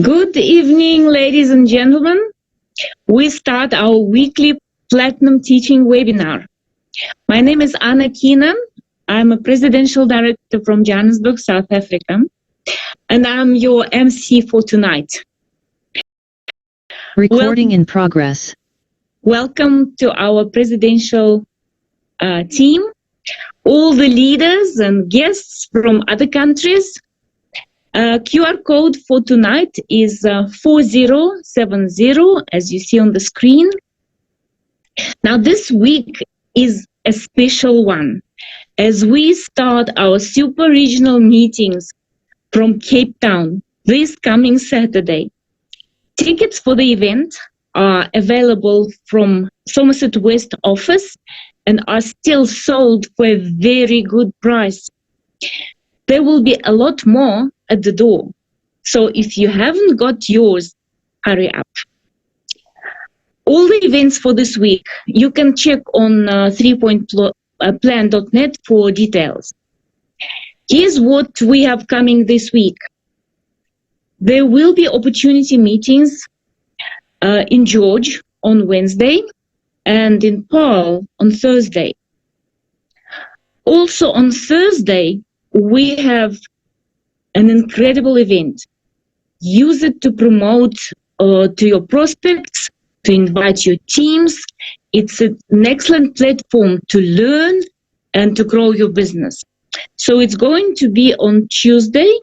Good evening, ladies and gentlemen. We start our weekly Platinum Teaching webinar. My name is Anna Keenan. I'm a Presidential Director from Johannesburg, South Africa, and I'm your MC for tonight. Recording in progress. Welcome to our presidential team, all the leaders and guests from other countries. QR code for tonight is 4070, as you see on the screen. Now, this week is a special one as we start our super regional meetings from Cape Town this coming Saturday. Tickets for the event are available from Somerset West office and are still sold for a very good price. There will be a lot more at the door. So if you haven't got yours, hurry up. All the events for this week, you can check on 3pointplan.net for details. Here's what we have coming this week. There will be opportunity meetings in George on Wednesday and in Paarl on Thursday. Also on Thursday, we have an incredible event. Use it to promote to your prospects, to invite your teams. It's an excellent platform to learn and to grow your business. So it's going to be on Tuesday.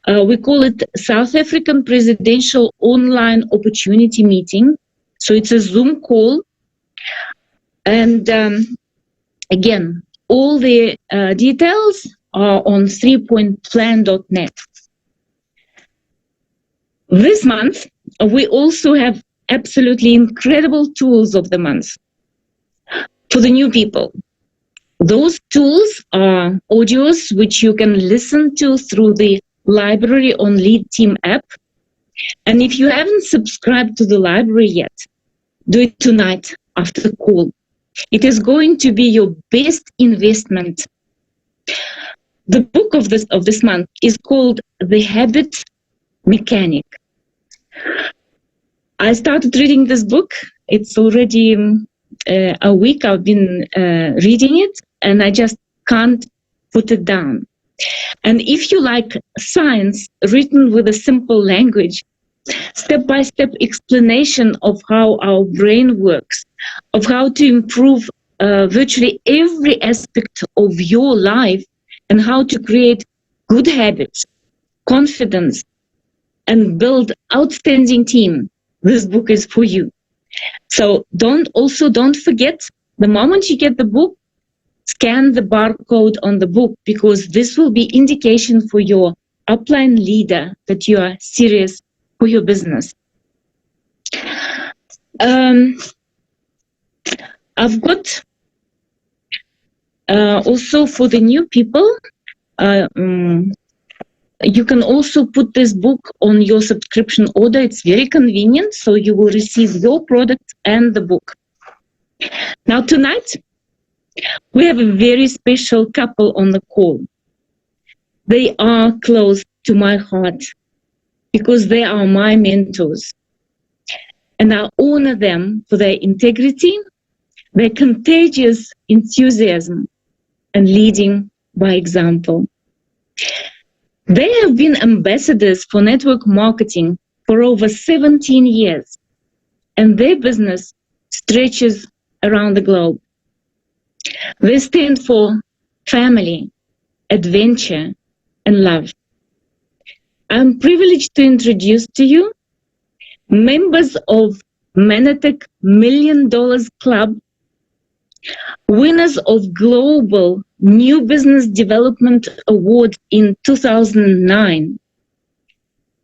We call it South African Presidential Online Opportunity Meeting. So it's a Zoom call. And again, all the details are on 3pointplan.net. This month, we also have absolutely incredible tools of the month for the new people. Those tools are audios which you can listen to through the Library on Lead Team app. And if you haven't subscribed to the library yet, do it tonight after the call. It is going to be your best investment. The book of this month is called The Habit Mechanic. I started reading this book. It's already a week I've been reading it, and I just can't put it down. And if you like science written with a simple language, step-by-step explanation of how our brain works, of how to improve virtually every aspect of your life, and how to create good habits, confidence, and build outstanding team. This book is for you. So don't forget, the moment you get the book, scan the barcode on the book, because this will be indication for your upline leader that you are serious for your business. I've got also for the new people, you can also put this book on your subscription order. It's very convenient, so you will receive your product and the book. Now tonight, we have a very special couple on the call. They are close to my heart because they are my mentors. And I honor them for their integrity, their contagious enthusiasm, and leading by example. They have been ambassadors for network marketing for over 17 years, and their business stretches around the globe. They stand for family, adventure, and love. I'm privileged to introduce to you members of Manatech $1 Million Club, winners of Global New Business Development Award in 2009,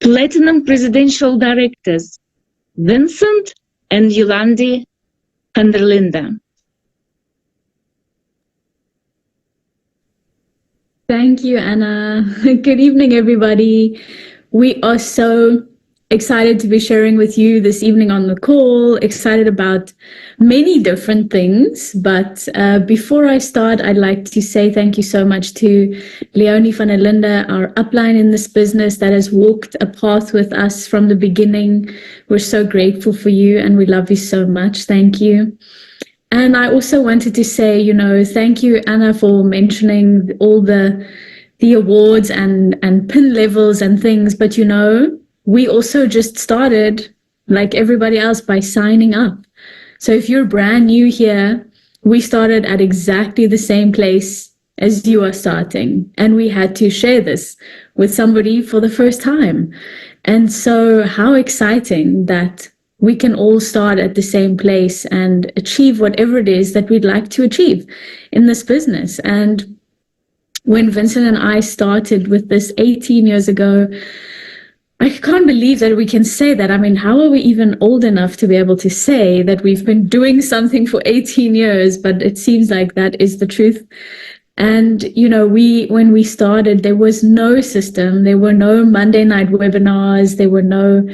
Platinum Presidential Directors, Vintzent and Yolandé van der Linde. Thank you, Anna. Good evening, everybody. We are so excited to be sharing with you this evening on the call, excited about many different things. But before I start, I'd like to say thank you so much to Leonie van der Linde, our upline in this business that has walked a path with us from the beginning. We're so grateful for you and we love you so much. Thank you. And I also wanted to say, thank you, Anna, for mentioning all the awards and pin levels and things. But, we also just started, like everybody else, by signing up. So if you're brand new here, we started at exactly the same place as you are starting. And we had to share this with somebody for the first time. And so how exciting that we can all start at the same place and achieve whatever it is that we'd like to achieve in this business. And when Vintzent and I started with this 18 years ago, I can't believe that we can say that. I mean, how are we even old enough to be able to say that we've been doing something for 18 years? But it seems like that is the truth. And, when we started, there was no system. There were no Monday night webinars. There were no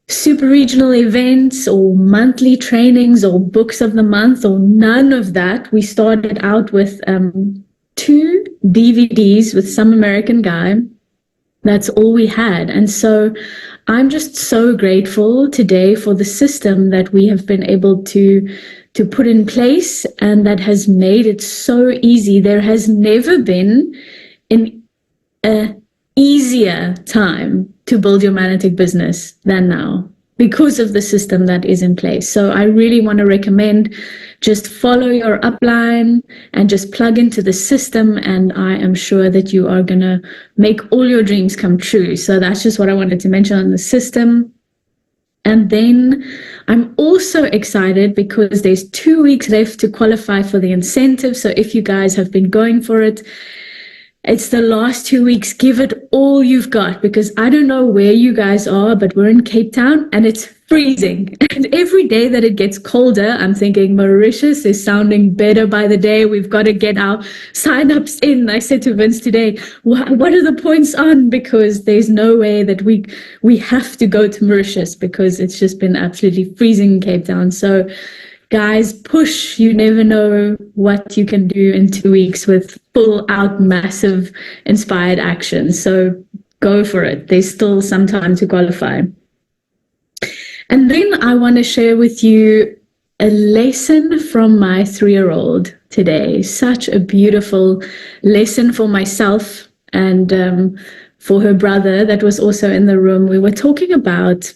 super regional events or monthly trainings or books of the month or none of that. We started out with 2 DVDs with some American guy. That's all we had. And so I'm just so grateful today for the system that we have been able to put in place and that has made it so easy. There has never been an easier time to build your magnetic business than now because of the system that is in place. So I really want to recommend just follow your upline and just plug into the system. And I am sure that you are going to make all your dreams come true. So that's just what I wanted to mention on the system. And then I'm also excited because there's 2 weeks left to qualify for the incentive. So if you guys have been going for it, it's the last 2 weeks. Give it all you've got, because I don't know where you guys are, but we're in Cape Town and it's freezing. And every day that it gets colder, I'm thinking Mauritius is sounding better by the day. We've got to get our sign-ups in. I said to Vince today, what are the points on? Because there's no way that we have to go to Mauritius because it's just been absolutely freezing in Cape Town. So guys, push. You never know what you can do in 2 weeks with full out massive inspired action. So go for it. There's still some time to qualify. And then I want to share with you a lesson from my 3-year-old today. Such a beautiful lesson for myself and for her brother that was also in the room. We were talking about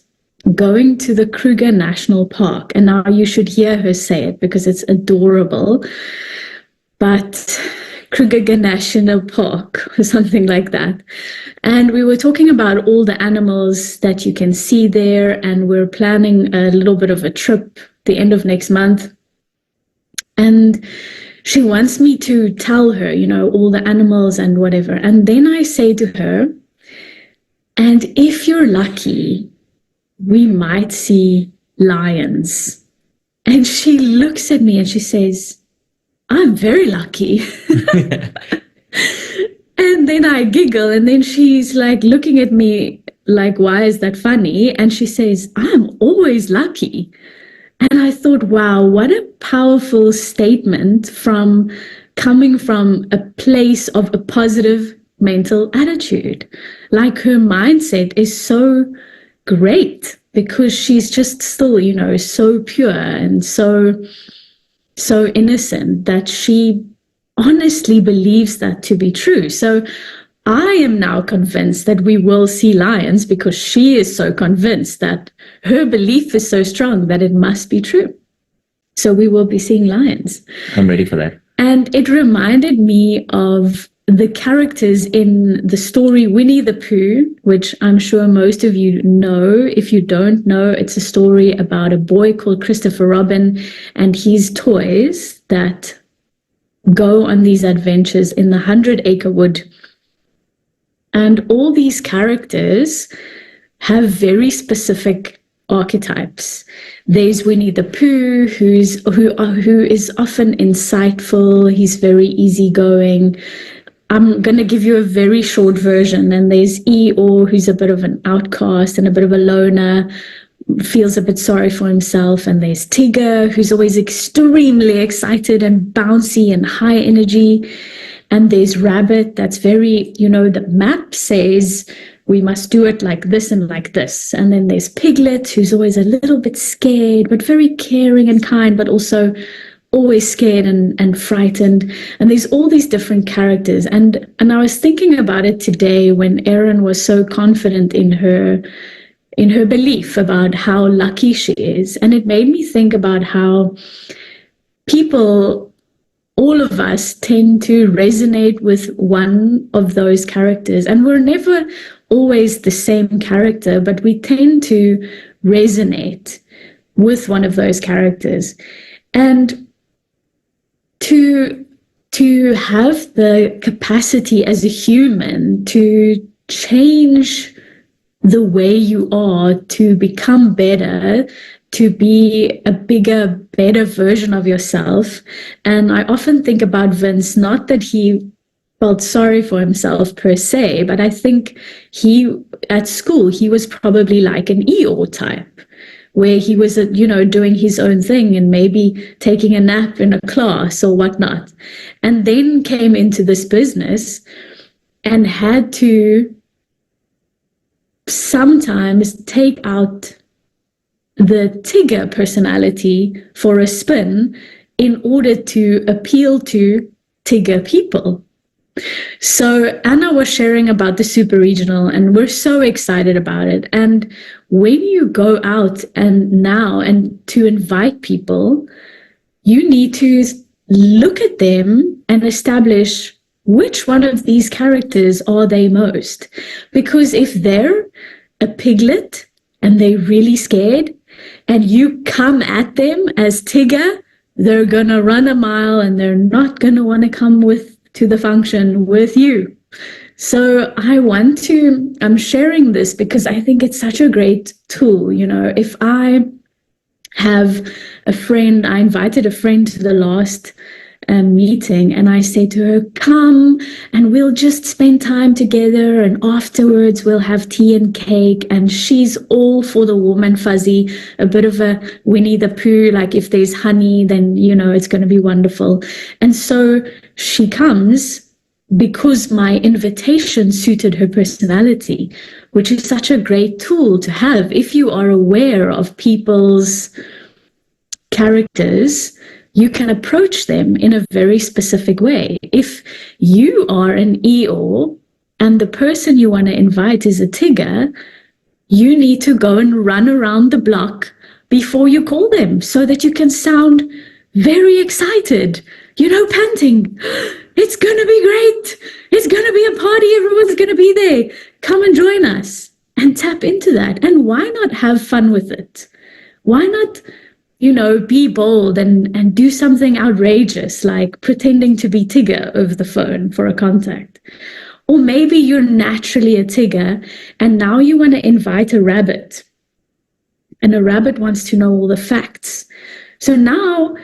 going to the Kruger National Park. And now you should hear her say it because it's adorable. But Kruger National Park or something like that. And we were talking about all the animals that you can see there. And we're planning a little bit of a trip the end of next month. And she wants me to tell her, all the animals and whatever. And then I say to her, and if you're lucky, we might see lions. And she looks at me and she says, I'm very lucky. And then I giggle, and then she's like looking at me like, why is that funny? And she says, I'm always lucky. And I thought, wow, what a powerful statement coming from a place of a positive mental attitude. Like her mindset is so great because she's just still, so pure and so innocent that she honestly believes that to be true. So I am now convinced that we will see lions because she is so convinced that her belief is so strong that it must be true. So we will be seeing lions. I'm ready for that. And it reminded me of the characters in the story Winnie the Pooh, which I'm sure most of you know. If you don't know, it's a story about a boy called Christopher Robin and his toys that go on these adventures in the 100-acre wood. And all these characters have very specific archetypes. There's Winnie the Pooh, who is often insightful. He's very easygoing. I'm going to give you a very short version. And there's Eeyore, who's a bit of an outcast and a bit of a loner, feels a bit sorry for himself. And there's Tigger, who's always extremely excited and bouncy and high energy. And there's Rabbit, that's very, the map says we must do it like this and like this. And then there's Piglet, who's always a little bit scared, but very caring and kind, but also always scared and frightened. And there's all these different characters. And I was thinking about it today when Erin was so confident in her belief about how lucky she is. And it made me think about how people, all of us, tend to resonate with one of those characters. And we're never always the same character, but we tend to resonate with one of those characters. And to have the capacity as a human to change the way you are, to become better, to be a bigger, better version of yourself. And I often think about Vince, not that he felt sorry for himself per se, but I think at school, he was probably like an Eeyore type, where he was, doing his own thing and maybe taking a nap in a class or whatnot. And then came into this business and had to sometimes take out the Tigger personality for a spin in order to appeal to Tigger people. So Anna was sharing about the super regional, and we're so excited about it. And when you go out and to invite people, you need to look at them and establish which one of these characters are they most. Because if they're a piglet and they're really scared, and you come at them as Tigger, they're going to run a mile and they're not going to want to come to the function with you. So I'm sharing this because I think it's such a great tool. If I have a friend, I invited a friend to the last meeting, and I say to her, come and we'll just spend time together, and afterwards we'll have tea and cake. And she's all for the warm and fuzzy, a bit of a Winnie the Pooh, like if there's honey, then it's going to be wonderful. And so she comes because my invitation suited her personality, which is such a great tool to have if you are aware of people's characters. You can approach them in a very specific way. If you are an Eeyore and the person you want to invite is a Tigger, you need to go and run around the block before you call them so that you can sound very excited, panting. It's going to be great. It's going to be a party. Everyone's going to be there. Come and join us and tap into that. And why not have fun with it? Why not be bold and do something outrageous, like pretending to be Tigger over the phone for a contact? Or maybe you're naturally a Tigger and now you want to invite a rabbit, and a rabbit wants to know all the facts. So now,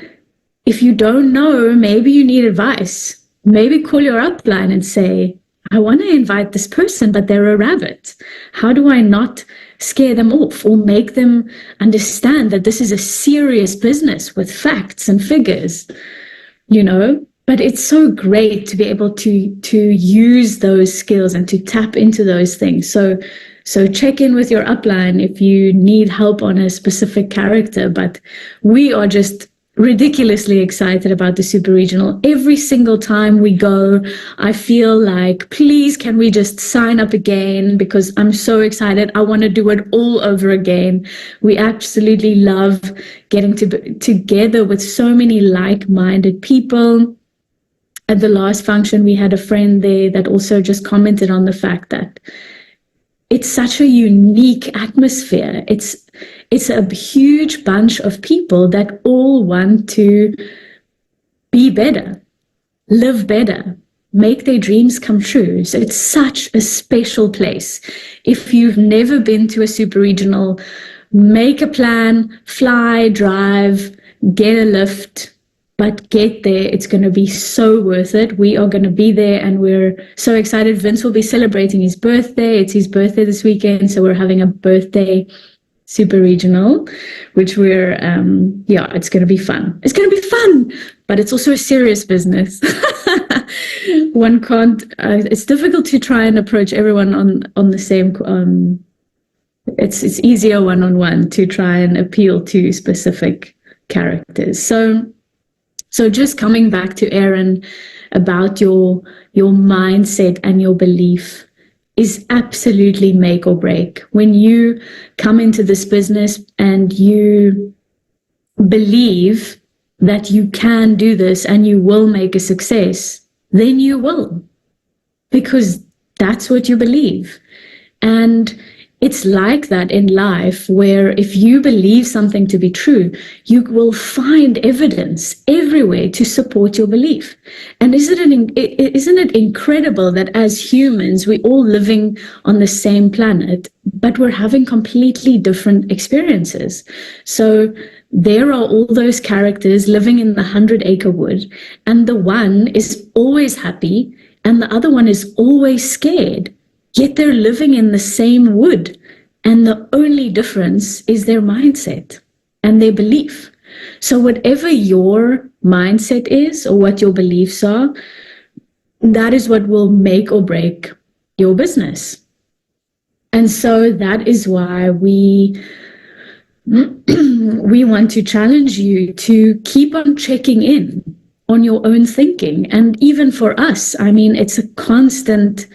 if you don't know, maybe you need advice. Maybe call your upline and say, I want to invite this person, but they're a rabbit. How do I not scare them off or make them understand that this is a serious business with facts and figures, But it's so great to be able to use those skills and to tap into those things. So check in with your upline if you need help on a specific character. But we are just ridiculously excited about the super regional. Every single time we go, I feel like, please, can we just sign up again? Because I'm so excited. I want to do it all over again. We absolutely love getting together with so many like-minded people. At the last function, we had a friend there that also just commented on the fact that it's such a unique atmosphere. It's a huge bunch of people that all want to be better, live better, make their dreams come true. So it's such a special place. If you've never been to a super regional, make a plan, fly, drive, get a lift, but get there. It's going to be so worth it. We are going to be there, and we're so excited. Vince will be celebrating his birthday. It's his birthday this weekend, so we're having a birthday super regional, which we're, it's going to be fun. It's going to be fun, but it's also a serious business. One can't, it's difficult to try and approach everyone on the same, it's easier one-on-one to try and appeal to specific characters. So just coming back to Aaron about your mindset and your belief is absolutely make or break. When you come into this business and you believe that you can do this and you will make a success, then you will, because that's what you believe. And it's like that in life, where if you believe something to be true, you will find evidence everywhere to support your belief. And isn't it incredible that as humans, we're all living on the same planet, but we're having completely different experiences? So there are all those characters living in the 100-acre wood, and the one is always happy and the other one is always scared. Yet they're living in the same wood, and the only difference is their mindset and their belief. So whatever your mindset is or what your beliefs are, that is what will make or break your business. And so that is why we want to challenge you to keep on checking in on your own thinking. And even for us, I mean, it's a constant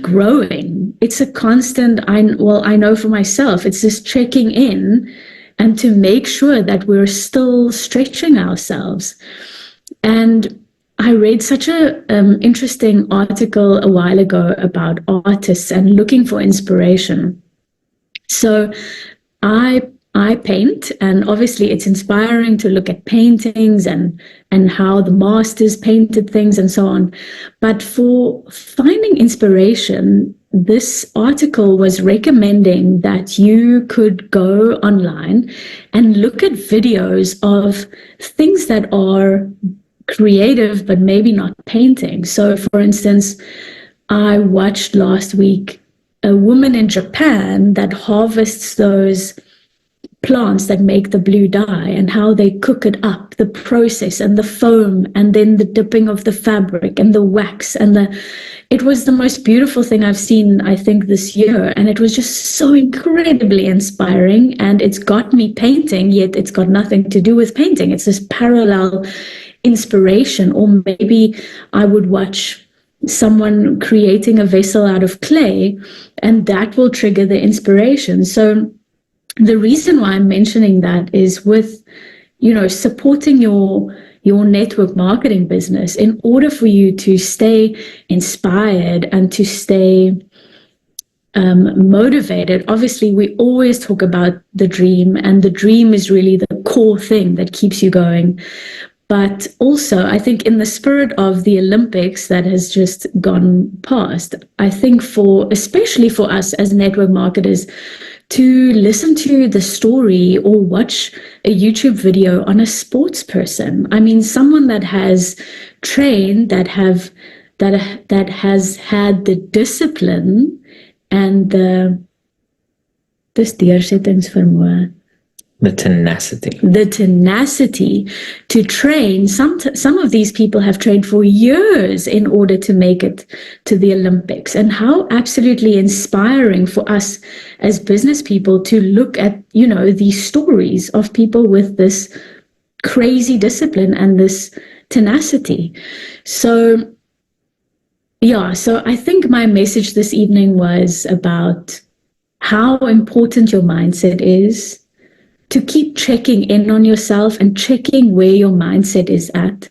growing. It's a constant, I know for myself, it's just checking in and to make sure that we're still stretching ourselves. And I read such a interesting article a while ago about artists and looking for inspiration. So I paint, and obviously it's inspiring to look at paintings and how the masters painted things and so on. But for finding inspiration, this article was recommending that you could go online and look at videos of things that are creative, but maybe not painting. So for instance, I watched last week a woman in Japan that harvests those plants that make the blue dye, and how they cook it up, the process and the foam, and then the dipping of the fabric and the wax, and it was the most beautiful thing I've seen, I think, this year. And it was just so incredibly inspiring, and it's got me painting, yet it's got nothing to do with painting. It's this parallel inspiration. Or maybe I would watch someone creating a vessel out of clay, and that will trigger the inspiration. So the reason why I'm mentioning that is with, supporting your network marketing business, in order for you to stay inspired and to stay motivated. Obviously, we always talk about the dream, and the dream is really the core thing that keeps you going. But also, I think in the spirit of the Olympics that has just gone past, I think especially for us as network marketers, to listen to the story or watch a YouTube video on a sports person. I mean, someone that has trained, that has had the discipline and the deursettingsvermoë. The tenacity to train. Some of these people have trained for years in order to make it to the Olympics. And how absolutely inspiring for us as business people to look at, these stories of people with this crazy discipline and this tenacity. So I think my message this evening was about how important your mindset is, to keep checking in on yourself and checking where your mindset is at.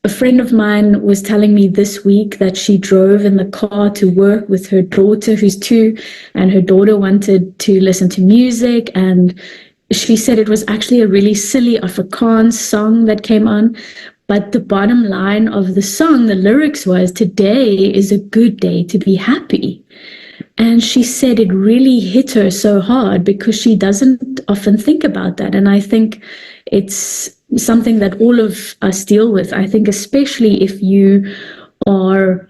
A friend of mine was telling me this week that she drove in the car to work with her daughter, who's 2, and her daughter wanted to listen to music. And she said it was actually a really silly Afrikaans song that came on. But the bottom line of the song, the lyrics was, "Today is a good day to be happy." And she said it really hit her so hard because she doesn't often think about that. And I think it's something that all of us deal with. I think especially if you are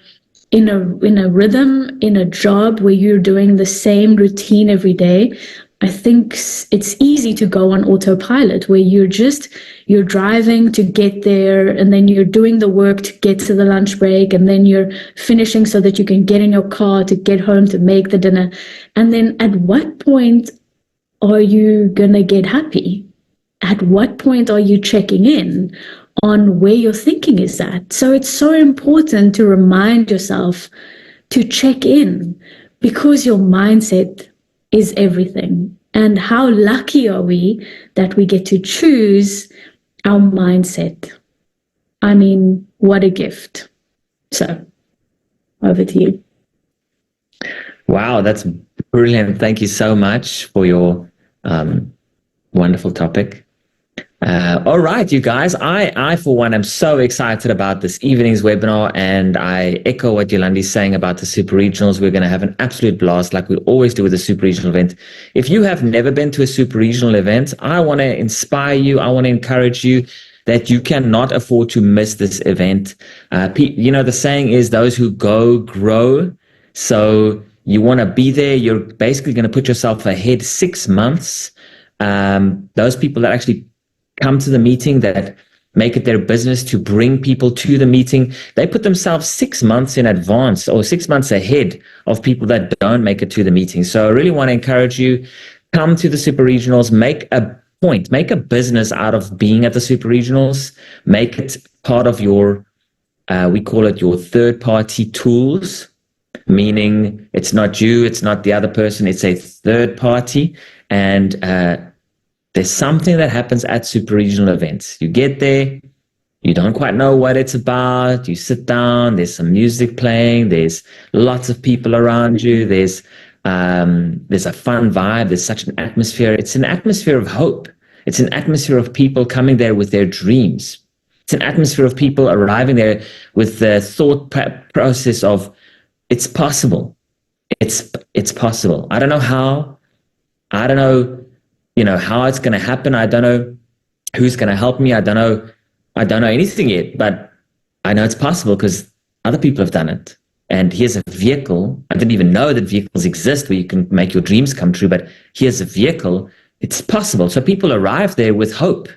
in a rhythm, in a job where you're doing the same routine every day, I think it's easy to go on autopilot where you're driving to get there, and then you're doing the work to get to the lunch break, and then you're finishing so that you can get in your car to get home to make the dinner. And then at what point are you going to get happy? At what point are you checking in on where your thinking is at? So it's so important to remind yourself to check in, because your mindset is everything. And how lucky are we that we get to choose our mindset? I mean, what a gift. So over to you. Wow, that's brilliant. Thank you so much for your wonderful topic. All right, you guys, I for one am so excited about this evening's webinar, and I echo what Yolandé is saying about the super regionals. We're going to have an absolute blast like we always do with a super regional event. If you have never been to a super regional event, I want to inspire you. I want to encourage you that you cannot afford to miss this event. The saying is those who go, grow. So you want to be there. You're basically going to put yourself ahead 6 months. Those people that actually come to the meeting, that make it their business to bring people to the meeting, they put themselves 6 months in advance or 6 months ahead of people that don't make it to the meeting. So I really want to encourage you, come to the super regionals, make a point, make a business out of being at the super regionals, make it part of your, we call it your third party tools, meaning it's not you, it's not the other person, it's a third party. And there's something that happens at super regional events. You get there, you don't quite know what it's about. You sit down, there's some music playing, there's lots of people around you, there's a fun vibe, there's such an atmosphere. It's an atmosphere of hope. It's an atmosphere of people coming there with their dreams. It's an atmosphere of people arriving there with the thought process of, it's possible. It's possible. I don't know how. I don't know how it's going to happen. I don't know who's going to help me. I don't know anything yet, but I know it's possible because other people have done it. And here's a vehicle. I didn't even know that vehicles exist where you can make your dreams come true, but here's a vehicle. It's possible. So people arrive there with hope.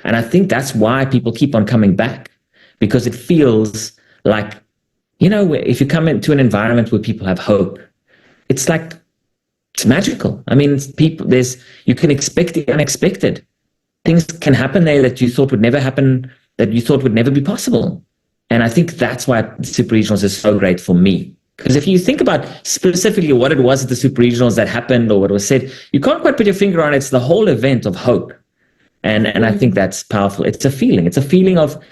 And I think that's why people keep on coming back, because it feels like, if you come into an environment where people have hope, it's magical. I mean, you can expect the unexpected. Things can happen there that you thought would never happen, that you thought would never be possible. And I think that's why Super Regionals is so great for me. Because if you think about specifically what it was at the Super Regionals that happened or what was said, you can't quite put your finger on it. It's the whole event of hope. And I think that's powerful. It's a feeling. It's a feeling of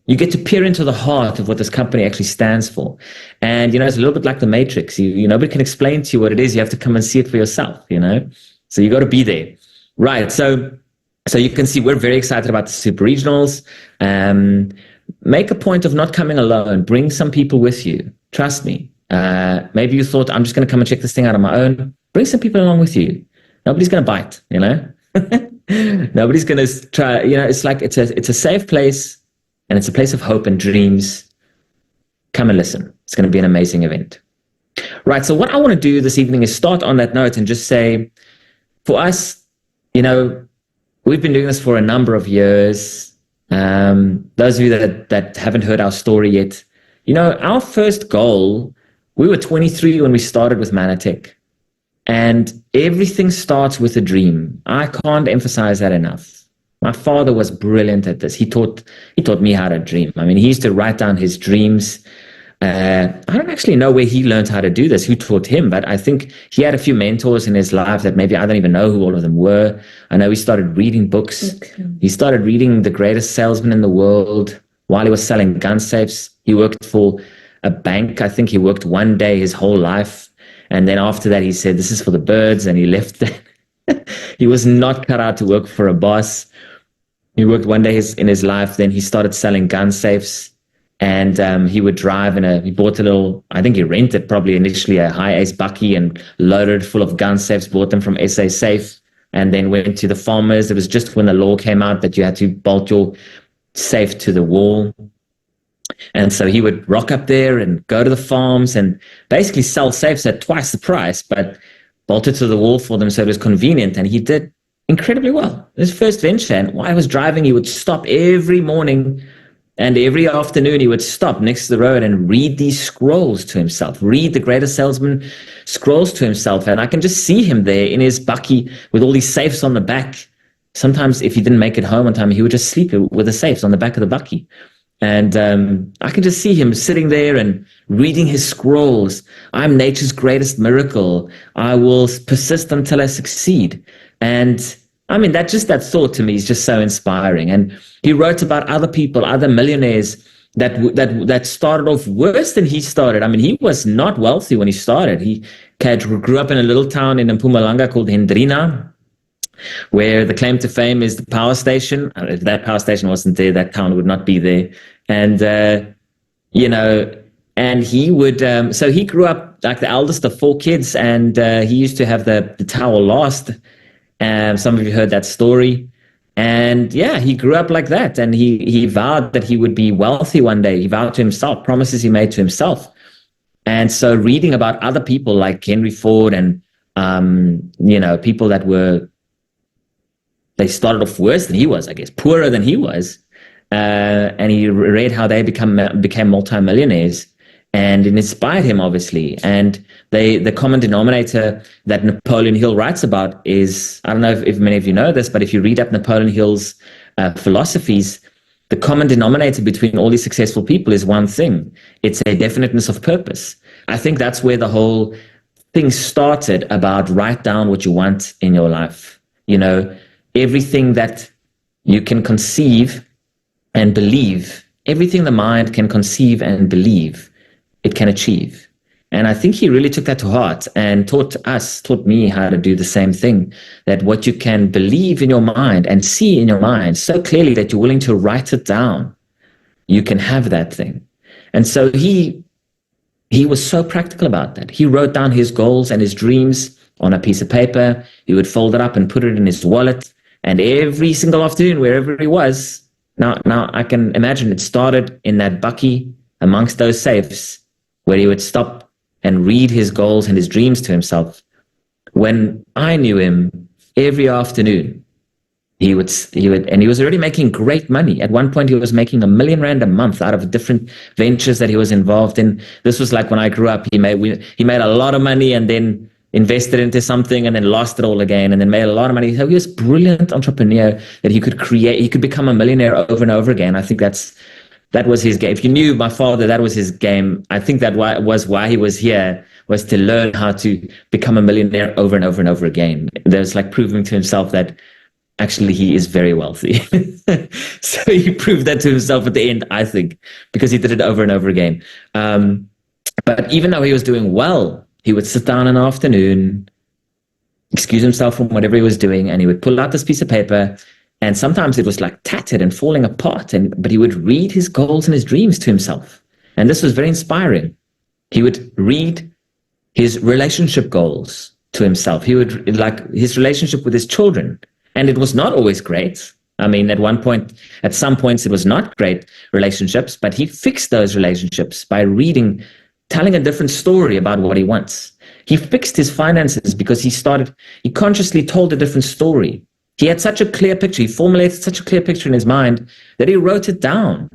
you get to peer into the heart of what this company actually stands for. And, it's a little bit like the Matrix. Nobody can explain to you what it is. You have to come and see it for yourself, So you got to be there. Right. So you can see we're very excited about the Super Regionals. Make a point of not coming alone. Bring some people with you. Trust me. Maybe you thought, I'm just going to come and check this thing out on my own. Bring some people along with you. Nobody's going to bite, Nobody's going to try, it's like it's a safe place. And it's a place of hope and dreams. Come and listen. It's going to be an amazing event. Right. So what I want to do this evening is start on that note and just say, for us, we've been doing this for a number of years. Those of you that haven't heard our story yet, our first goal, we were 23 when we started with Manatech. And everything starts with a dream. I can't emphasize that enough. My father was brilliant at this. He taught me how to dream. I mean, he used to write down his dreams. I don't actually know where he learned how to do this, who taught him, but I think he had a few mentors in his life that maybe I don't even know who all of them were. I know he started reading books. Okay. He started reading The Greatest Salesman in the World while he was selling gun safes. He worked for a bank. I think he worked one day his whole life. And then after that, he said, this is for the birds. And he left. He was not cut out to work for a boss. He worked one day in his life, then he started selling gun safes. And he would drive he bought a little, I think he rented probably initially a high ace bucky and loaded full of gun safes, bought them from SA Safe, and then went to the farmers. It was just when the law came out that you had to bolt your safe to the wall. And so he would rock up there and go to the farms and basically sell safes at twice the price, but bolted to the wall for them so it was convenient. And he did incredibly well. His first venture. And while he was driving, he would stop every morning and every afternoon. He would stop next to the road and read these scrolls to himself, read the Greatest Salesman scrolls to himself. And I can just see him there in his bucky with all these safes on the back. Sometimes if he didn't make it home on time, he would just sleep with the safes on the back of the bucky. And I can just see him sitting there and reading his scrolls. I'm nature's greatest miracle. I will persist until I succeed. And I mean, that thought to me is just so inspiring. And he wrote about other people, other millionaires that started off worse than he started. I mean, he was not wealthy when he started. He grew up in a little town in Mpumalanga called Hendrina, where the claim to fame is the power station. If that power station wasn't there, that town would not be there. And, and he would, so he grew up like the eldest of 4 kids, and he used to have the tower lost. Some of you heard that story. And yeah, he grew up like that. And he vowed that he would be wealthy one day. He vowed to himself, promises he made to himself. And so reading about other people like Henry Ford and, people that they started off worse than he was, I guess, poorer than he was. And he read how they became multimillionaires, and it inspired him, obviously. And the common denominator that Napoleon Hill writes about is, I don't know if many of you know this, but if you read up Napoleon Hill's philosophies, the common denominator between all these successful people is one thing. It's a definiteness of purpose. I think that's where the whole thing started about write down what you want in your life. Everything that you can conceive and believe, everything the mind can conceive and believe, it can achieve. And I think he really took that to heart and taught me how to do the same thing, that what you can believe in your mind and see in your mind so clearly that you're willing to write it down, you can have that thing. And so he was so practical about that. He wrote down his goals and his dreams on a piece of paper. He would fold it up and put it in his wallet. And every single afternoon, wherever he was, now I can imagine it started in that bucky amongst those safes, where he would stop and read his goals and his dreams to himself. When I knew him, every afternoon, he would, and he was already making great money. At one point, he was making R1 million a month out of different ventures that he was involved in. This was like when I grew up. He made a lot of money and then invested into something and then lost it all again and then made a lot of money. So he was a brilliant entrepreneur that he could become a millionaire over and over again. I think that was his game. If you knew my father, that was his game. I think that was why he was here, was to learn how to become a millionaire over and over and over again. There's like proving to himself that actually he is very wealthy. So he proved that to himself at the end, I think, because he did it over and over again. But even though he was doing well, he would sit down in the afternoon, excuse himself from whatever he was doing, and he would pull out this piece of paper, and sometimes it was like tattered and falling apart, but he would read his goals and his dreams to himself. And this was very inspiring. He would read his relationship goals to himself. He would, like, his relationship with his children. And it was not always great. I mean, at some points it was not great relationships, but he fixed those relationships by telling a different story about what he wants. He fixed his finances because he consciously told a different story. He had such a clear picture. He formulated such a clear picture in his mind that he wrote it down.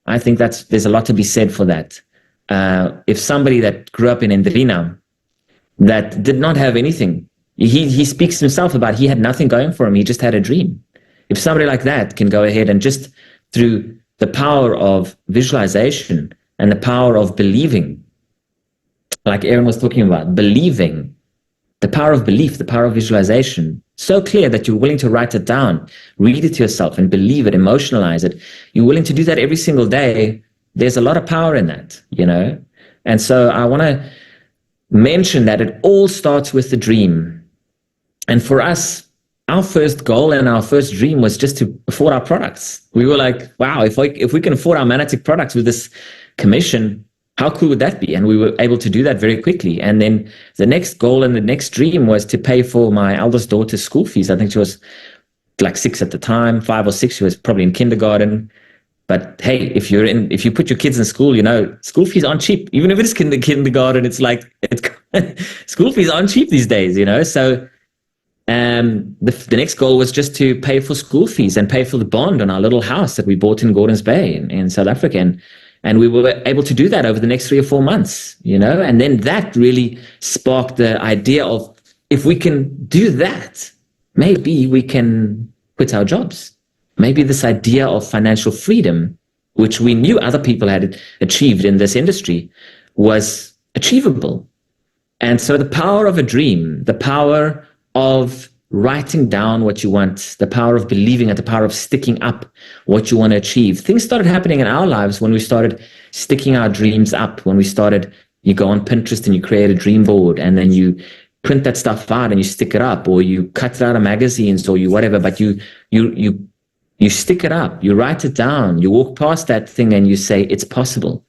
I think there's a lot to be said for that. If somebody that grew up in Indrina that did not have anything, he speaks himself about he had nothing going for him. He just had a dream. If somebody like that can go ahead and just through the power of visualization and the power of believing, like Aaron was talking about, believing, the power of belief, the power of visualization, so clear that you're willing to write it down, read it to yourself and believe it, emotionalize it. You're willing to do that every single day. There's a lot of power in that, And so I want to mention that it all starts with the dream. And for us, our first goal and our first dream was just to afford our products. We were like, wow, if we can afford our Manatic products with this commission, how cool would that be? And we were able to do that very quickly. And then the next goal and the next dream was to pay for my eldest daughter's school fees. I think she was like 6 at the time, 5 or 6. She was probably in kindergarten. But hey, if you put your kids in school, school fees aren't cheap. Even if it is kindergarten, school fees aren't cheap these days, So the next goal was just to pay for school fees and pay for the bond on our little house that we bought in Gordons Bay in South Africa. And we were able to do that over the next 3 or 4 months, And then that really sparked the idea of, if we can do that, maybe we can quit our jobs. Maybe this idea of financial freedom, which we knew other people had achieved in this industry, was achievable. And so the power of a dream, the power of writing down what you want, the power of believing it, the power of sticking up what you want to achieve. Things started happening in our lives when we started sticking our dreams up, when we started, you go on Pinterest and you create a dream board, and then you print that stuff out and you stick it up, or you cut it out of magazines, or you whatever, but you stick it up, you write it down, you walk past that thing and you say, it's possible.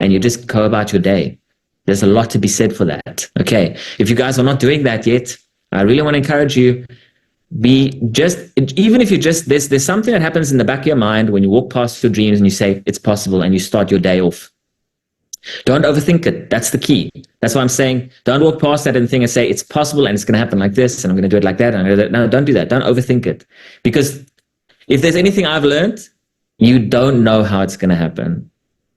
And you just go about your day. There's a lot to be said for that. Okay. If you guys are not doing that yet, I really want to encourage you, even if you there's something that happens in the back of your mind when you walk past your dreams and you say, it's possible, and you start your day off. Don't overthink it. That's the key. That's why I'm saying, don't walk past that thing and say, it's possible and it's going to happen like this, and I'm going to do it like that. No, don't do that. Don't overthink it. Because if there's anything I've learned, you don't know how it's going to happen.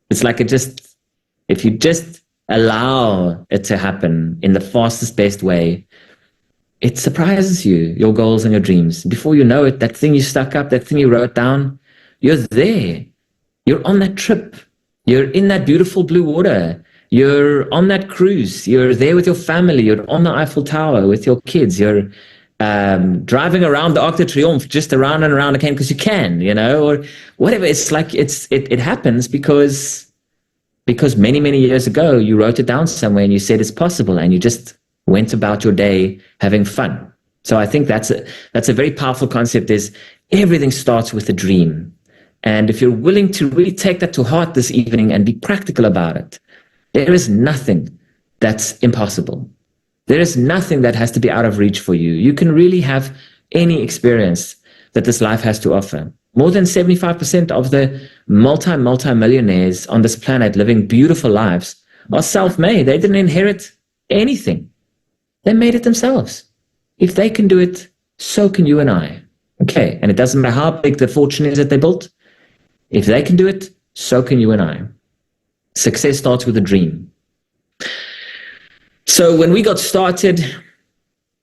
It's like if you just allow it to happen in the fastest, best way, it surprises you, your goals and your dreams. Before you know it, that thing you stuck up, that thing you wrote down, you're there. You're on that trip. You're in that beautiful blue water. You're on that cruise. You're there with your family. You're on the Eiffel Tower with your kids. You're driving around the Arc de Triomphe, just around and around again because you can, or whatever. It's like it happens because many, many years ago you wrote it down somewhere and you said it's possible, and you just went about your day having fun. So I think that's a very powerful concept. Is everything starts with a dream. And if you're willing to really take that to heart this evening and be practical about it, there is nothing that's impossible. There is nothing that has to be out of reach for you. You can really have any experience that this life has to offer. More than 75% of the multi-millionaires on this planet living beautiful lives are self-made. They didn't inherit anything. They made it themselves. If they can do it, so can you and I. Okay, and it doesn't matter how big the fortune is that they built. If they can do it, so can you and I. Success starts with a dream. So when we got started,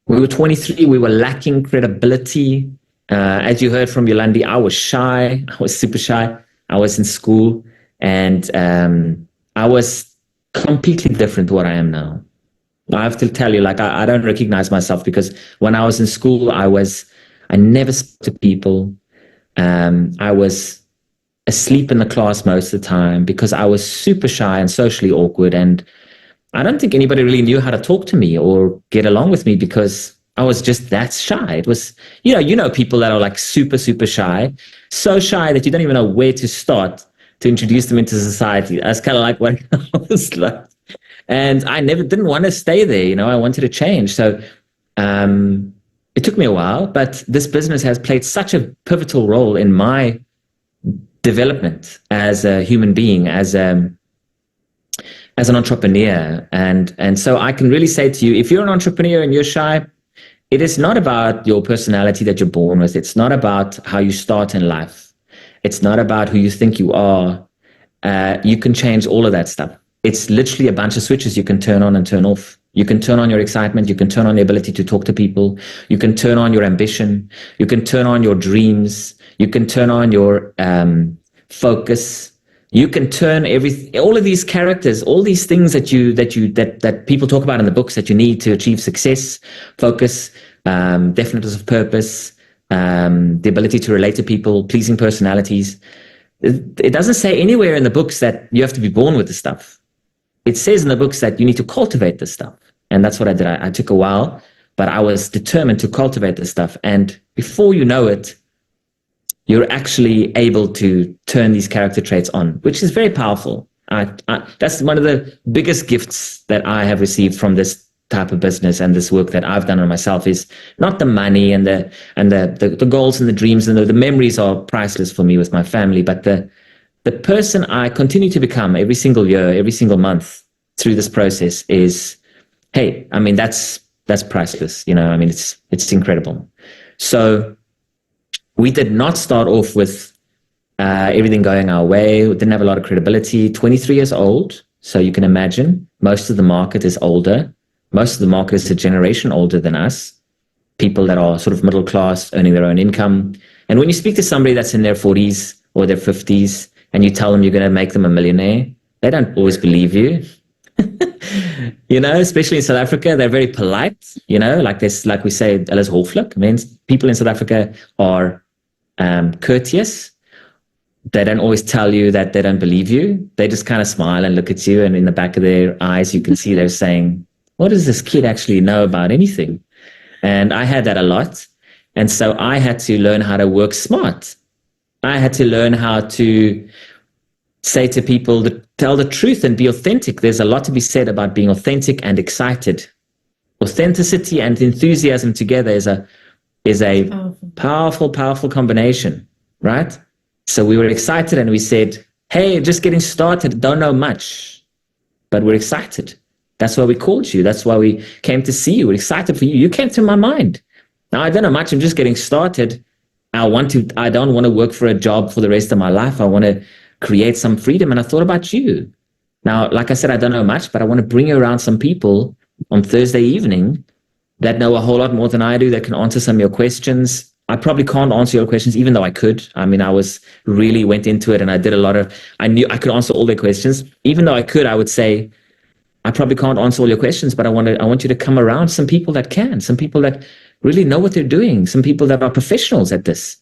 we were 23, we were lacking credibility. As you heard from Yolandé, I was shy. I was super shy. I was in school, and I was completely different to what I am now. I have to tell you, I don't recognize myself, because when I was in school, I never spoke to people. I was asleep in the class most of the time because I was super shy and socially awkward. And I don't think anybody really knew how to talk to me or get along with me because I was just that shy. It was, people that are like super, super shy, so shy that you don't even know where to start to introduce them into society. That's kind of like what I was like. And I didn't want to stay there. I wanted to change. So it took me a while, but this business has played such a pivotal role in my development as a human being, as an entrepreneur. And so I can really say to you, if you're an entrepreneur and you're shy, it is not about your personality that you're born with. It's not about how you start in life. It's not about who you think you are. You can change all of that stuff. It's literally a bunch of switches you can turn on and turn off. You can turn on your excitement. You can turn on the ability to talk to people. You can turn on your ambition. You can turn on your dreams. You can turn on your focus. You can turn all of these characters, all these things that people talk about in the books that you need to achieve success, focus, definiteness of purpose, the ability to relate to people, pleasing personalities. It doesn't say anywhere in the books that you have to be born with this stuff. It says in the books that you need to cultivate this stuff. And that's what I did. I took a while but I was determined to cultivate this stuff. And before you know it, you're actually able to turn these character traits on, which is very powerful. That's one of the biggest gifts that I have received from this type of business and this work that I've done on myself, is not the money and the goals and the dreams and the memories are priceless for me with my family, but the person I continue to become every single year, every single month through this process is, hey, I mean, that's priceless. You know, I mean, it's incredible. So we did not start off with everything going our way. We didn't have a lot of credibility. 23 years old. So you can imagine most of the market is older. Most of the market is a generation older than us. People that are sort of middle class, earning their own income. And when you speak to somebody that's in their 40s or their 50s and you tell them you're going to make them a millionaire, they don't always believe you. You know, especially in South Africa, they're very polite, you know, like this, like we say, alles hooflik. Means people in South Africa are courteous. They don't always tell you that they don't believe you. They just kind of smile and look at you, and in the back of their eyes, you can see they're saying, what does this kid actually know about anything? And I had that a lot. And so I had to learn how to work smart. I had to learn how to say to people to tell the truth and be authentic. There's a lot to be said about being authentic and excited. Authenticity and enthusiasm together is a powerful combination, right? So we were excited and we said, hey, just getting started, don't know much, but we're excited. That's why we called you. That's why we came to see you. We're excited for you. You came to my mind. Now, I don't know much. I'm just getting started. I don't want to work for a job for the rest of my life. I want to create some freedom. And I thought about you. Now, like I said, I don't know much, but I want to bring you around some people on Thursday evening that know a whole lot more than I do, that can answer some of your questions. I probably can't answer your questions, even though I could. I mean, really went into it and I knew I could answer all their questions. Even though I could, I would say, I probably can't answer all your questions, but I want you to come around some people that can, some people that really know what they're doing, some people that are professionals at this,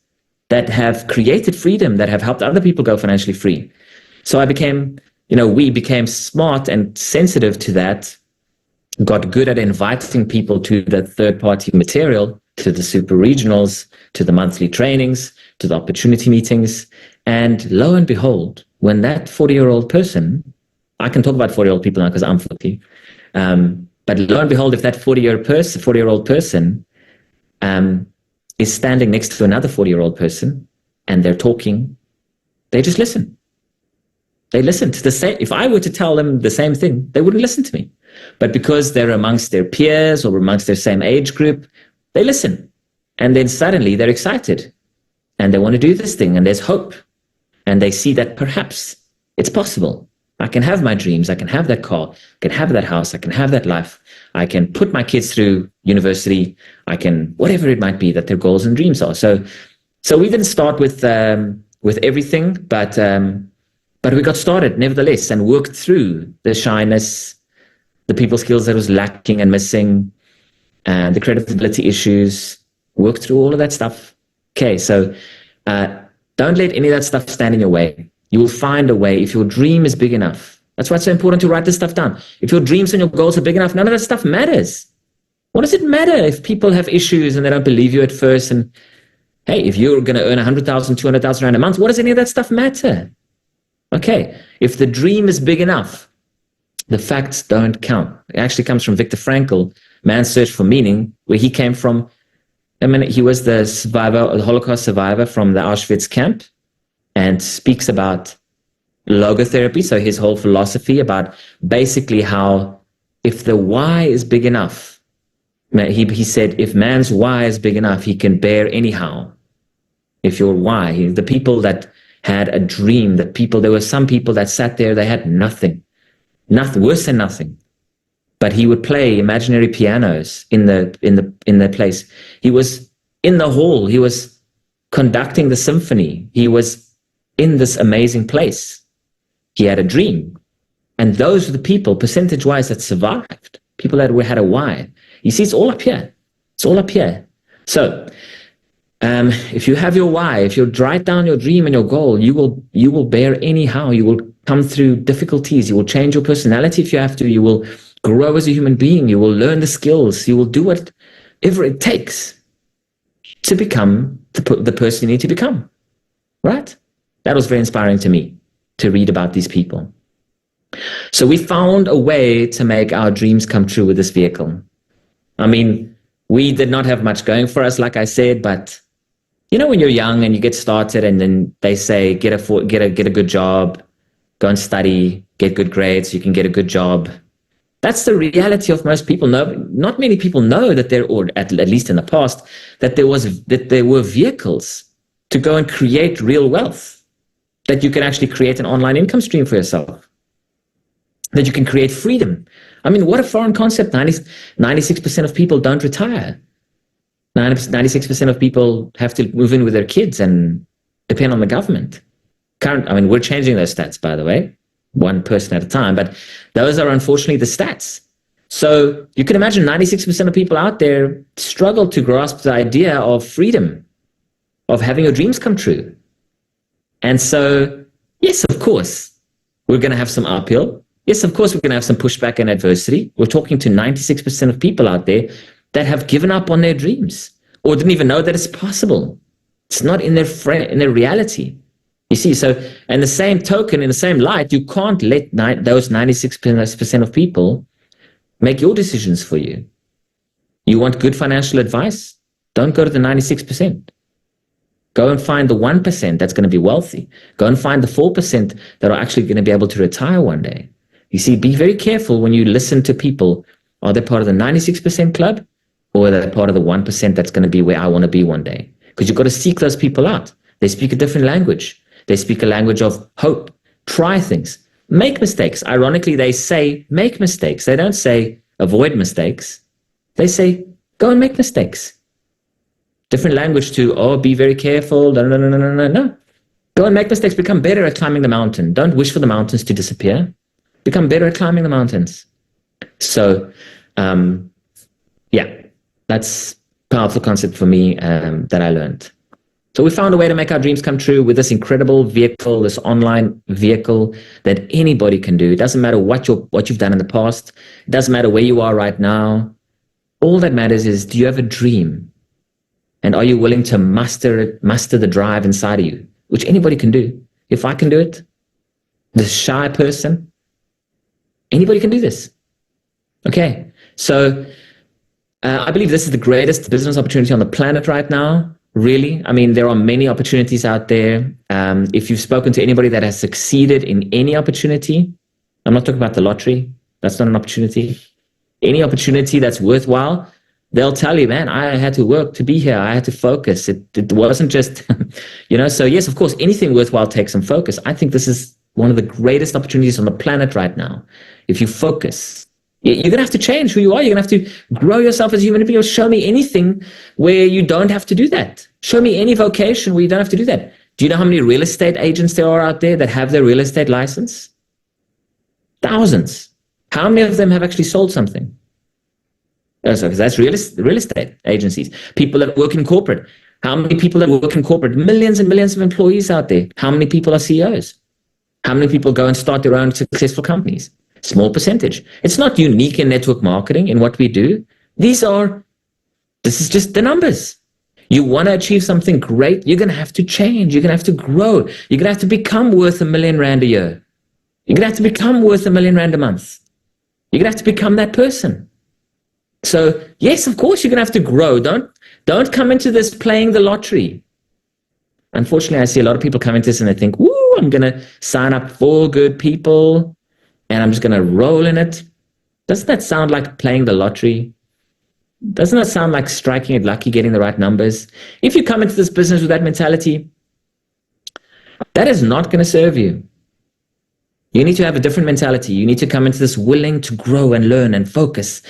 that have created freedom, that have helped other people go financially free. So we became smart and sensitive to that, got good at inviting people to the third-party material, to the super regionals, to the monthly trainings, to the opportunity meetings. And lo and behold, when that 40-year-old person, I can talk about 40-year-old people now because I'm 40, but lo and behold, if that 40-year-old person is standing next to another 40-year-old person and they're talking, they just listen. They listen to the same. If I were to tell them the same thing, they wouldn't listen to me. But because they're amongst their peers or amongst their same age group, they listen. And then suddenly they're excited and they want to do this thing and there's hope. And they see that perhaps it's possible. I can have my dreams. I can have that car. I can have that house. I can have that life. I can put my kids through university. I can, whatever it might be that their goals and dreams are. So we didn't start with everything, but we got started nevertheless and worked through the shyness, the people skills that was lacking and missing, and the credibility issues, worked through all of that stuff. Okay, so don't let any of that stuff stand in your way. You will find a way if your dream is big enough. That's why it's so important to write this stuff down. If your dreams and your goals are big enough, none of that stuff matters. What does it matter if people have issues and they don't believe you at first? And hey, if you're going to earn 100,000, 200,000 rand a month, what does any of that stuff matter? Okay, if the dream is big enough, the facts don't count. It actually comes from Viktor Frankl, Man's Search for Meaning, where he came from. I mean, he was the Holocaust survivor from the Auschwitz camp, and speaks about logotherapy, so his whole philosophy about basically how if the why is big enough, he said, if man's why is big enough, he can bear anyhow. If your why, the people that had a dream, there were some people that sat there, they had nothing, worse than nothing. But he would play imaginary pianos in the place. He was in the hall, he was conducting the symphony, he was in this amazing place. He had a dream. And those are the people, percentage-wise, that survived. People that had a why. You see, it's all up here. It's all up here. So, if you have your why, if you write down your dream and your goal, you will bear anyhow. You will come through difficulties. You will change your personality if you have to. You will grow as a human being. You will learn the skills. You will do what whatever it takes to become the person you need to become, right? That was very inspiring to me to read about these people. So we found a way to make our dreams come true with this vehicle. I mean, we did not have much going for us, like I said, but you know, when you're young and you get started and then they say, get a good job, go and study, get good grades, you can get a good job. That's the reality of most people. No, not many people know that or at least in the past, that there were vehicles to go and create real wealth, that you can actually create an online income stream for yourself, that you can create freedom. I mean, what a foreign concept. 96% of people don't retire. 96% of people have to move in with their kids and depend on the government. We're changing those stats, by the way, one person at a time, but those are unfortunately the stats. So you can imagine 96% of people out there struggle to grasp the idea of freedom, of having your dreams come true. And so, yes, of course, we're going to have some uphill. Yes, of course, we're going to have some pushback and adversity. We're talking to 96% of people out there that have given up on their dreams or didn't even know that it's possible. It's not in their reality. You see, so in the same token, in the same light, you can't let those 96% of people make your decisions for you. You want good financial advice? Don't go to the 96%. Go and find the 1% that's going to be wealthy. Go and find the 4% that are actually going to be able to retire one day. You see, be very careful when you listen to people. Are they part of the 96% club? Or are they part of the 1% that's going to be where I want to be one day? Because you've got to seek those people out. They speak a different language. They speak a language of hope. Try things. Make mistakes. Ironically, they say make mistakes. They don't say avoid mistakes. They say go and make mistakes. Different language to, be very careful. No. Go and make mistakes. Become better at climbing the mountain. Don't wish for the mountains to disappear. Become better at climbing the mountains. So, that's a powerful concept for me that I learned. So we found a way to make our dreams come true with this incredible vehicle, this online vehicle that anybody can do. It doesn't matter what you've done in the past. It doesn't matter where you are right now. All that matters is, do you have a dream? And are you willing to master the drive inside of you, which anybody can do? If I can do it, the shy person, anybody can do this. Okay, so I believe this is the greatest business opportunity on the planet right now. Really, I mean, there are many opportunities out there. If you've spoken to anybody that has succeeded in any opportunity, I'm not talking about the lottery. That's not an opportunity. Any opportunity that's worthwhile, they'll tell you, man, I had to work to be here. I had to focus. It wasn't just, so yes, of course, anything worthwhile takes some focus. I think this is one of the greatest opportunities on the planet right now. If you focus, you're going to have to change who you are. You're going to have to grow yourself as a human being. Show me anything where you don't have to do that. Show me any vocation where you don't have to do that. Do you know how many real estate agents there are out there that have their real estate license? Thousands. How many of them have actually sold something? So that's real estate agencies. People that work in corporate. How many people that work in corporate? Millions and millions of employees out there. How many people are CEOs? How many people go and start their own successful companies? Small percentage. It's not unique in network marketing in what we do. This is just the numbers. You want to achieve something great, you're going to have to change. You're going to have to grow. You're going to have to become worth R1 million a year. You're going to have to become worth R1 million a month. You're going to have to become that person. So yes, of course, you're going to have to grow. Don't come into this playing the lottery. Unfortunately, I see a lot of people come into this and they think, woo, I'm going to sign up 4 good people and I'm just going to roll in it. Doesn't that sound like playing the lottery? Doesn't that sound like striking it lucky, getting the right numbers? If you come into this business with that mentality, that is not going to serve you. You need to have a different mentality. You need to come into this willing to grow and learn and focus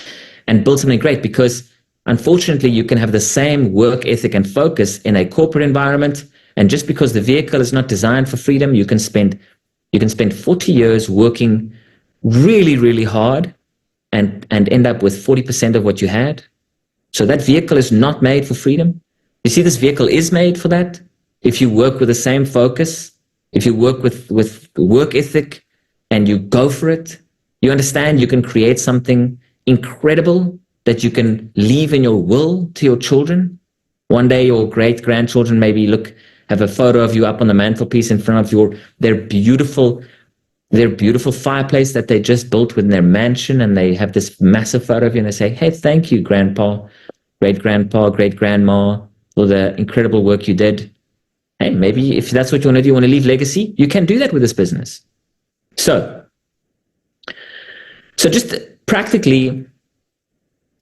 and build something great, because unfortunately you can have the same work ethic and focus in a corporate environment, and just because the vehicle is not designed for freedom, you can spend 40 years working really, really hard and end up with 40% of what you had. So that vehicle is not made for freedom. You see, this vehicle is made for that. If you work with the same focus, if you work with work ethic and you go for it, you understand you can create something incredible that you can leave in your will to your children? One day your great-grandchildren maybe have a photo of you up on the mantelpiece in front of their beautiful fireplace that they just built within their mansion, and they have this massive photo of you, and they say, hey, thank you, grandpa, great-grandpa, great-grandma, for the incredible work you did. Hey, maybe if that's what you want to do, you want to leave legacy, you can do that with this business. So just practically,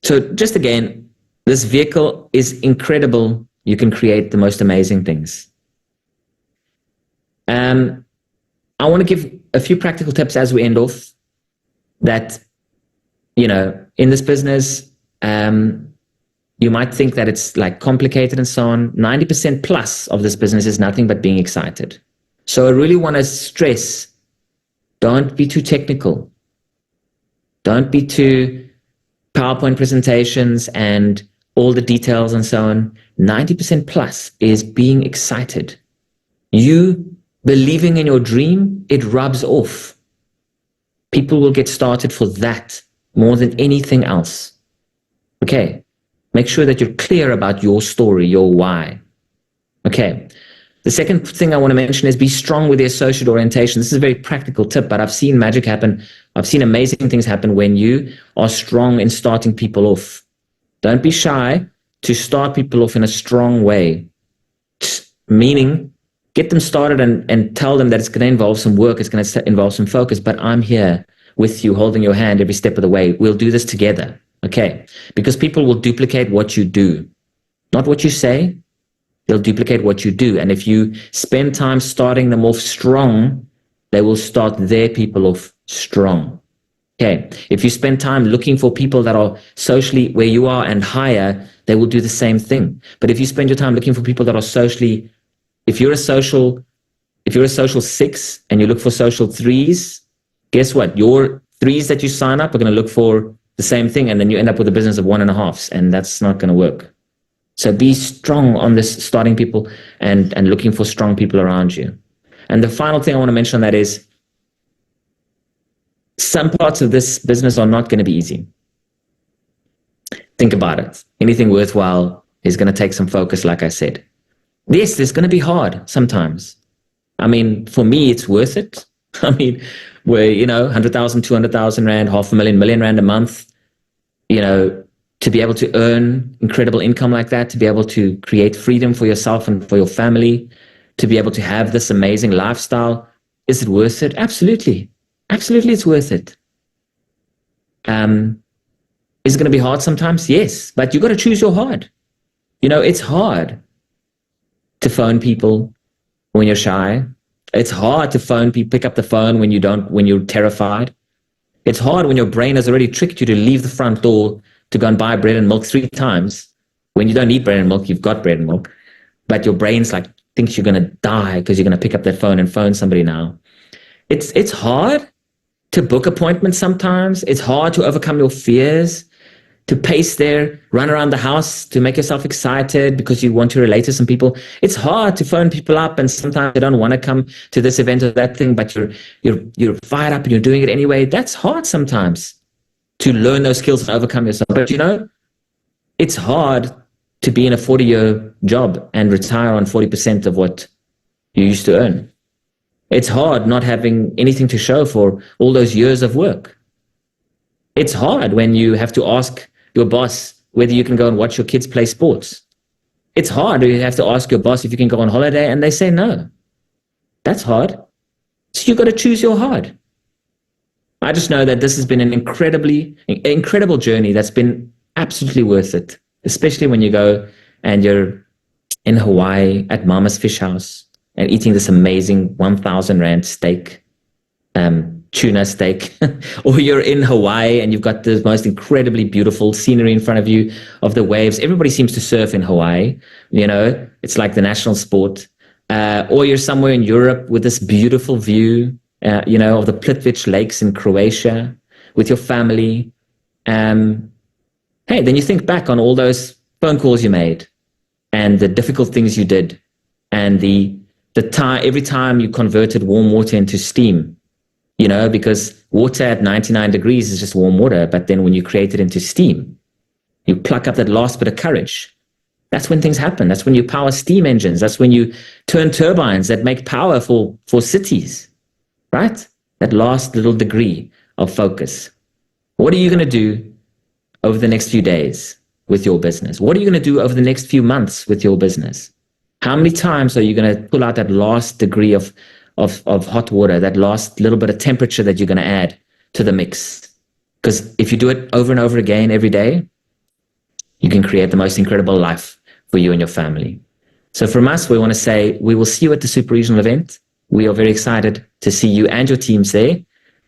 just again, this vehicle is incredible. You can create the most amazing things. I want to give a few practical tips as we end off that, in this business, you might think that it's like complicated and so on. 90% plus of this business is nothing but being excited. So I really want to stress, don't be too technical. Don't be too PowerPoint presentations and all the details and so on. 90% plus is being excited. You believing in your dream, it rubs off. People will get started for that more than anything else. Okay. Make sure that you're clear about your story, your why. Okay. The second thing I want to mention is be strong with the associate orientation. This is a very practical tip, but I've seen magic happen. I've seen amazing things happen when you are strong in starting people off. Don't be shy to start people off in a strong way. Meaning, get them started and tell them that it's going to involve some work, it's going to involve some focus, but I'm here with you, holding your hand every step of the way. We'll do this together. Okay, because people will duplicate what you do, not what you say. They'll duplicate what you do. And if you spend time starting them off strong, they will start their people off strong. Okay, if you spend time looking for people that are socially where you are and higher, they will do the same thing. But if you spend your time looking for people that are socially, if you're a social 6 and you look for social 3s, guess what? Your 3s that you sign up are going to look for the same thing, and then you end up with a business of 1.5s, and that's not going to work. So be strong on this, starting people and looking for strong people around you. And the final thing I want to mention on that is some parts of this business are not going to be easy. Think about it. Anything worthwhile is going to take some focus, like I said. Yes, it's going to be hard sometimes. I mean, for me, it's worth it. I mean, where, 100,000, 200,000 Rand, 500,000, million Rand a month, to be able to earn incredible income like that, to be able to create freedom for yourself and for your family, to be able to have this amazing lifestyle. Is it worth it? Absolutely. Absolutely, it's worth it. Is it going to be hard sometimes? Yes, but you got to choose your hard. It's hard to phone people when you're shy. It's hard to pick up the phone when you're terrified. It's hard when your brain has already tricked you to leave the front door to go and buy bread and milk 3 times. When you don't need bread and milk, you've got bread and milk. But your brain's thinks you're going to die because you're going to pick up that phone and phone somebody now. It's hard to book appointments sometimes. It's hard to overcome your fears, to pace there, run around the house, to make yourself excited because you want to relate to some people. It's hard to phone people up, and sometimes they don't want to come to this event or that thing, but you're fired up and you're doing it anyway. That's hard sometimes to learn those skills and overcome yourself. But it's hard to be in a 40-year job and retire on 40% of what you used to earn. It's hard not having anything to show for all those years of work. It's hard when you have to ask your boss whether you can go and watch your kids play sports. It's hard when you have to ask your boss if you can go on holiday and they say no. That's hard. So you've got to choose your hard. I just know that this has been an incredible journey that's been absolutely worth it, especially when you go and you're in Hawaii at Mama's Fish House and eating this amazing 1,000 Rand steak, tuna steak, or you're in Hawaii and you've got the most incredibly beautiful scenery in front of you of the waves. Everybody seems to surf in Hawaii, it's like the national sport. Or you're somewhere in Europe with this beautiful view, of the Plitvice Lakes in Croatia with your family. Hey, then you think back on all those phone calls you made and the difficult things you did, and the time every time you converted warm water into steam, because water at 99 degrees is just warm water, but then when you create it into steam, pluck up that last bit of courage. That's when things happen. That's when you power steam engines. That's when you turn turbines that make power for cities, right? That last little degree of focus. What are you going to do over the next few days with your business? What are you going to do over the next few months with your business? How many times are you going to pull out that last degree of hot water, that last little bit of temperature that you're going to add to the mix? Because if you do it over and over again every day, you can create the most incredible life for you and your family. So from us, we want to say, we will see you at the Super Regional event. We are very excited to see you and your teams there,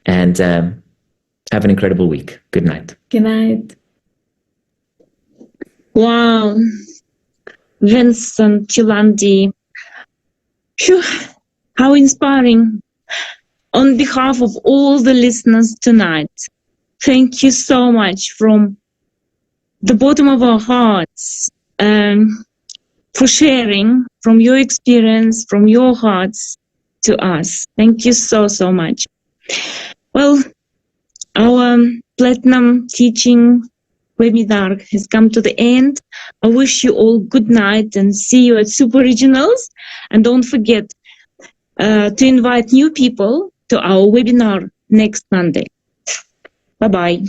and have an incredible week. Good night. Good night. Wow. Vintzent, Yolandé. Phew, how inspiring. On behalf of all the listeners tonight, thank you so much from the bottom of our hearts for sharing from your experience, from your hearts to us. Thank you so, so much. Well, our Platinum Teaching webinar has come to the end. I wish you all good night and see you at Super Regionals. And don't forget to invite new people to our webinar next Monday. Bye-bye.